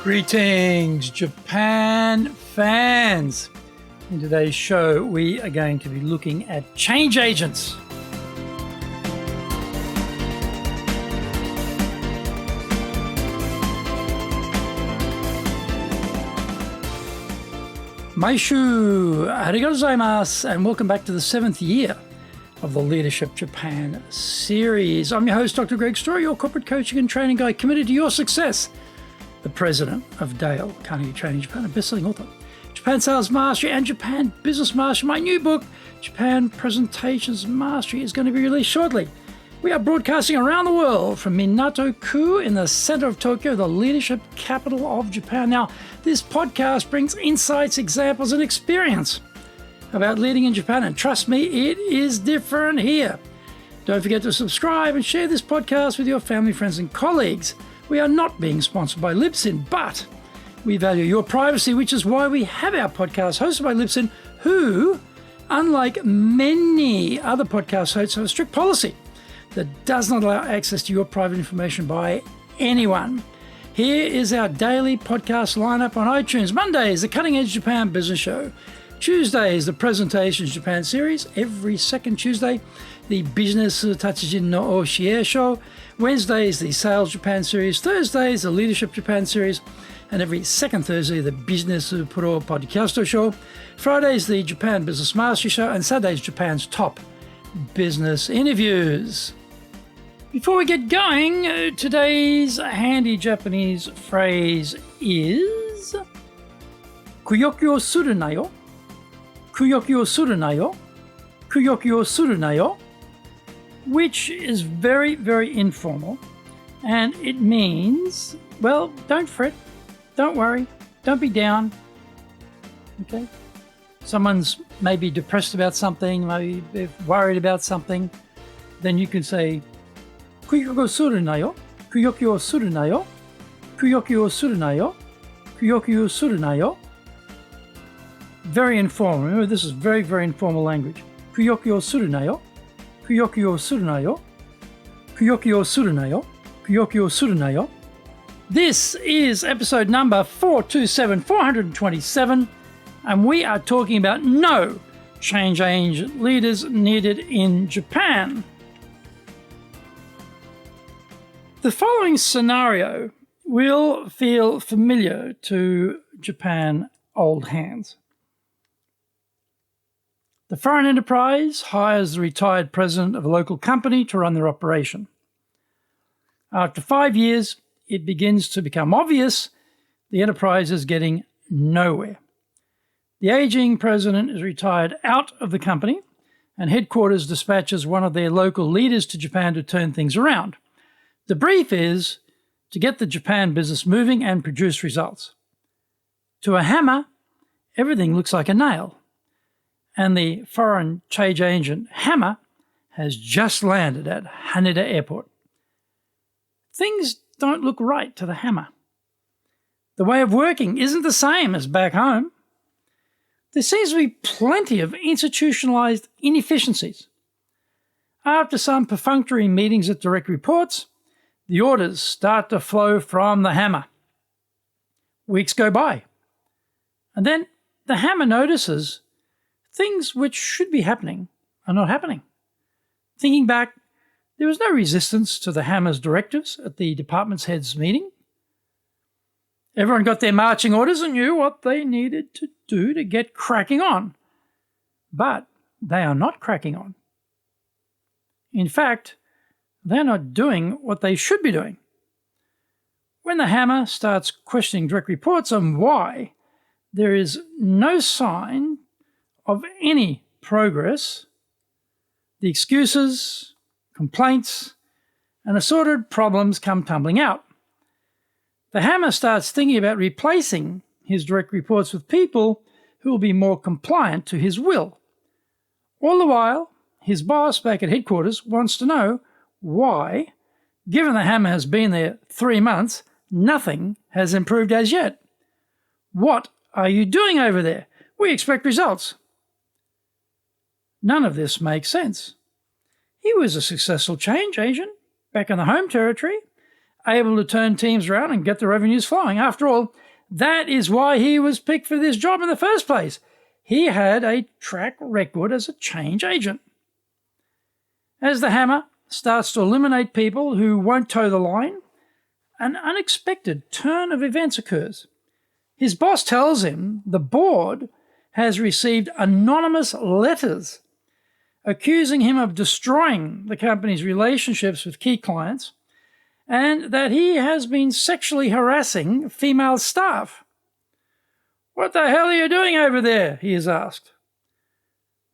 Greetings, Japan fans. In today's show, we are going to be looking at change agents. Maishu, arigatou gozaimasu, and welcome back to the 7th year of the Leadership Japan series. I'm your host, Dr. Greg Story, your corporate coaching and training guy committed to your success. The president of Dale Carnegie Training Japan, a best-selling author, Japan Sales Mastery and Japan Business Mastery. My new book, Japan Presentations Mastery, is going to be released shortly. We are broadcasting around the world from Minato-ku in the center of Tokyo, the leadership capital of Japan. Now, this podcast brings insights, examples, and experience about leading in Japan, and trust me, it is different here. Don't forget to subscribe and share this podcast with your family, friends, and colleagues. We are not being sponsored by Libsyn, but we value your privacy, which is why we have our podcast hosted by Libsyn, who, unlike many other podcast hosts, have a strict policy that does not allow access to your private information by anyone. Here is our daily podcast lineup on iTunes. Mondays, the Cutting Edge Japan Business Show. Tuesdays, the Presentations Japan series. Every second Tuesday, the Business Tatsujin no Oshie Show. Wednesdays, the Sales Japan series. Thursdays, the Leadership Japan series. And every second Thursday, the Business Pro Podcast Show. Fridays, the Japan Business Mastery Show. And Saturdays, Japan's top business interviews. Before we get going, today's handy Japanese phrase is kuyoki o suru na yo. Kuyoki o suru na yo. Kuyoki o suru na yo. Which is very, very informal, and it means, well, don't fret, don't worry, don't be down, okay? Someone's maybe depressed about something, maybe they're worried about something, then you can say, kuyoki o suru na yo, kuyoki o suru na yo, kuyoki o suru na yo, kuyoki o suru na yo. Very informal. Remember, this is very, very informal language. Kuyoki o suru na yo. Kuyoki o suru na yo. Kuyoki o suru na yo. Kuyoki o suru na yo. This is episode number 427, and we are talking about no change agent leaders needed in Japan. The following scenario will feel familiar to Japan old hands. The foreign enterprise hires the retired president of a local company to run their operation. After 5 years, it begins to become obvious the enterprise is getting nowhere. The aging president is retired out of the company, and headquarters dispatches one of their local leaders to Japan to turn things around. The brief is to get the Japan business moving and produce results. To a hammer, everything looks like a nail. And the foreign change agent Hammer has just landed at Haneda Airport. Things don't look right to the Hammer. The way of working isn't the same as back home. There seems to be plenty of institutionalized inefficiencies. After some perfunctory meetings at direct reports, the orders start to flow from the Hammer. Weeks go by, and then the Hammer notices things which should be happening are not happening. Thinking back, there was no resistance to the Hammer's directives at the department's heads meeting. Everyone got their marching orders and knew what they needed to do to get cracking on. But they are not cracking on. In fact, they're not doing what they should be doing. When the Hammer starts questioning direct reports on why there is no sign of any progress, the excuses, complaints, and assorted problems come tumbling out. The Hammer starts thinking about replacing his direct reports with people who will be more compliant to his will. All the while, his boss back at headquarters wants to know why, given the Hammer has been there 3 months, nothing has improved as yet. What are you doing over there? We expect results. None of this makes sense. He was a successful change agent back in the home territory, able to turn teams around and get the revenues flowing. After all, that is why he was picked for this job in the first place. He had a track record as a change agent. As the hammer starts to eliminate people who won't toe the line, an unexpected turn of events occurs. His boss tells him the board has received anonymous letters accusing him of destroying the company's relationships with key clients and that he has been sexually harassing female staff. "What the hell are you doing over there?" he is asked.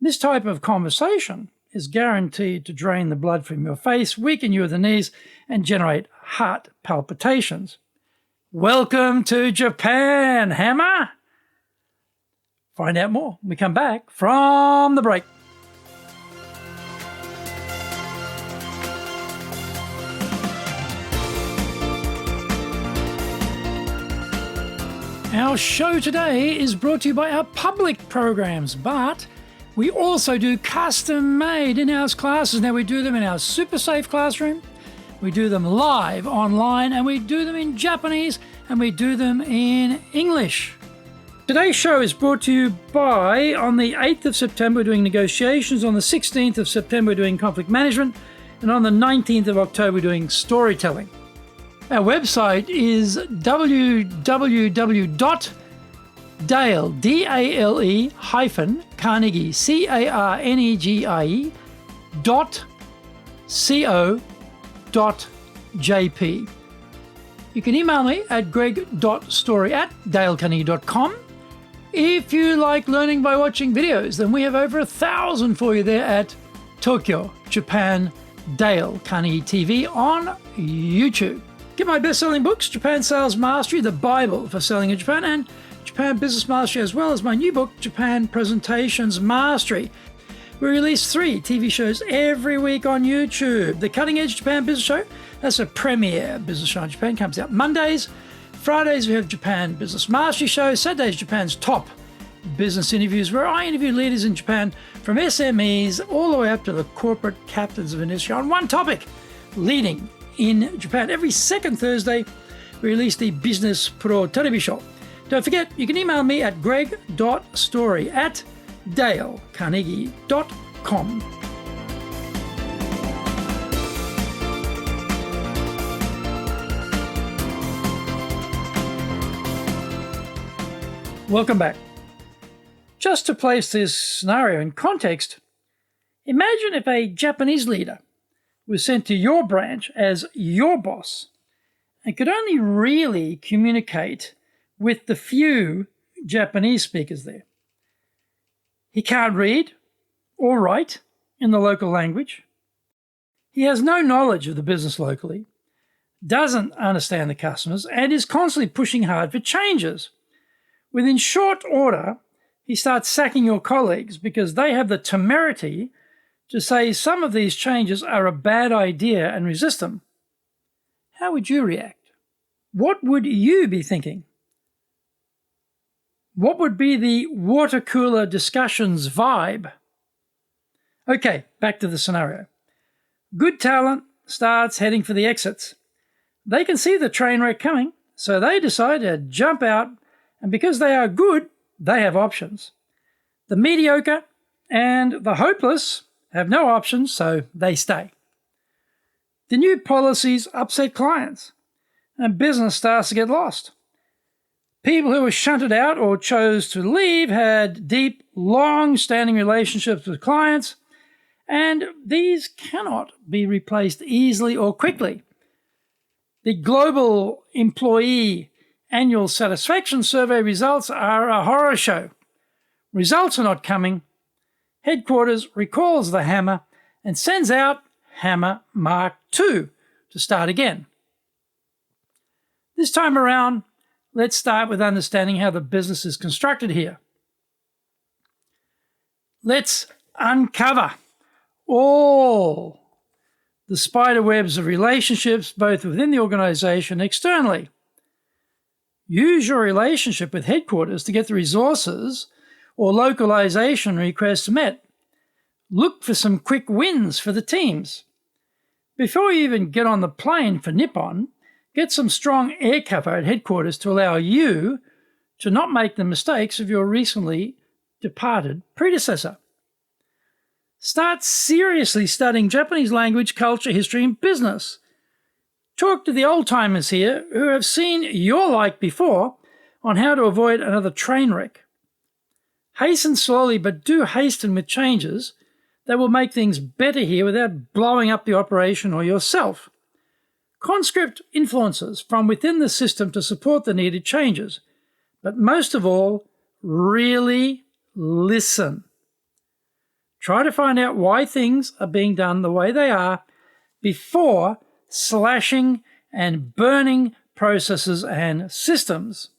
This type of conversation is guaranteed to drain the blood from your face, weaken you at the knees, and generate heart palpitations. Welcome to Japan, hammer! Find out more when we come back from the break. Our show today is brought to you by our public programs, but we also do custom-made in-house classes. Now, we do them in our super safe classroom, we do them live online, and we do them in Japanese, and we do them in English. Today's show is brought to you by, on the 8th of September, we're doing negotiations, on the 16th of September, we're doing conflict management, and on the 19th of October, we're doing storytelling. Our website is www.dale, D-A-L-E hyphen Carnegie, C-A-R-N-E-G-I-E .co.jp. You can email me at greg.story@dalecarnegie.com. If you like learning by watching videos, then we have over 1,000 for you there at Tokyo, Japan, Dale Carnegie TV on YouTube. Get my best-selling books, Japan Sales Mastery, the Bible for selling in Japan, and Japan Business Mastery, as well as my new book, Japan Presentations Mastery. We release 3 TV shows every week on YouTube. The Cutting Edge Japan Business Show, that's a premiere business show in Japan, comes out Mondays. Fridays we have Japan Business Mastery Show. Saturdays, Japan's top business interviews, where I interview leaders in Japan from SMEs all the way up to the corporate captains of industry on one topic, leading in Japan. Every second Thursday, we release the Business Pro Television Show. Don't forget, you can email me at greg.story@dalecarnegie.com. Welcome back. Just to place this scenario in context, imagine if a Japanese leader was sent to your branch as your boss and could only really communicate with the few Japanese speakers there. He can't read or write in the local language. He has no knowledge of the business locally, doesn't understand the customers, and is constantly pushing hard for changes. Within short order, he starts sacking your colleagues because they have the temerity to say some of these changes are a bad idea and resist them. How would you react? What would you be thinking? What would be the water cooler discussions vibe? Okay, back to the scenario. Good talent starts heading for the exits. They can see the train wreck coming, so they decide to jump out, and because they are good, they have options. The mediocre and the hopeless have no options, so they stay. The new policies upset clients, and business starts to get lost. People who were shunted out or chose to leave had deep, long-standing relationships with clients, and these cannot be replaced easily or quickly. The global employee annual satisfaction survey results are a horror show. Results are not coming. Headquarters recalls the hammer and sends out Hammer Mark II to start again. This time around, let's start with understanding how the business is constructed here. Let's uncover all the spider webs of relationships, both within the organization and externally. Use your relationship with headquarters to get the resources or localization requests met. Look for some quick wins for the teams. Before you even get on the plane for Nippon, Get some strong air cover at headquarters to allow you to not make the mistakes of your recently departed predecessor. Start seriously studying Japanese language, culture, history, and business. Talk to the old-timers here who have seen your like before on how to avoid another train wreck. Hasten slowly, but do hasten with changes that will make things better here without blowing up the operation or yourself. Conscript influences from within the system to support the needed changes. But most of all, really listen. Try to find out why things are being done the way they are before slashing and burning processes and systems.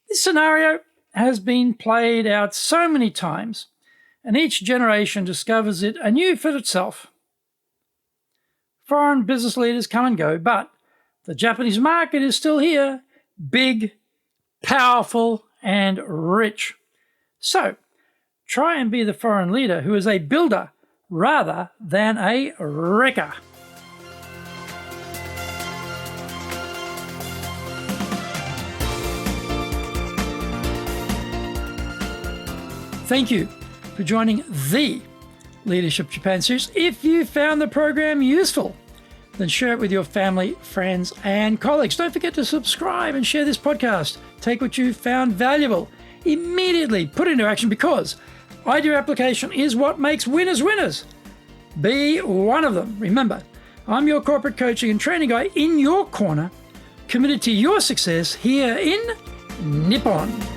This scenario has been played out so many times, and each generation discovers it anew for itself. Foreign business leaders come and go, but the Japanese market is still here, big, powerful, and rich. So, try and be the foreign leader who is a builder rather than a wrecker. Thank you for joining the Leadership Japan series. If you found the program useful, then share it with your family, friends, and colleagues. Don't forget to subscribe and share this podcast. Take what you found valuable, immediately put it into action, because idea application is what makes winners winners. Be one of them. Remember, I'm your corporate coaching and training guy in your corner, committed to your success here in Nippon.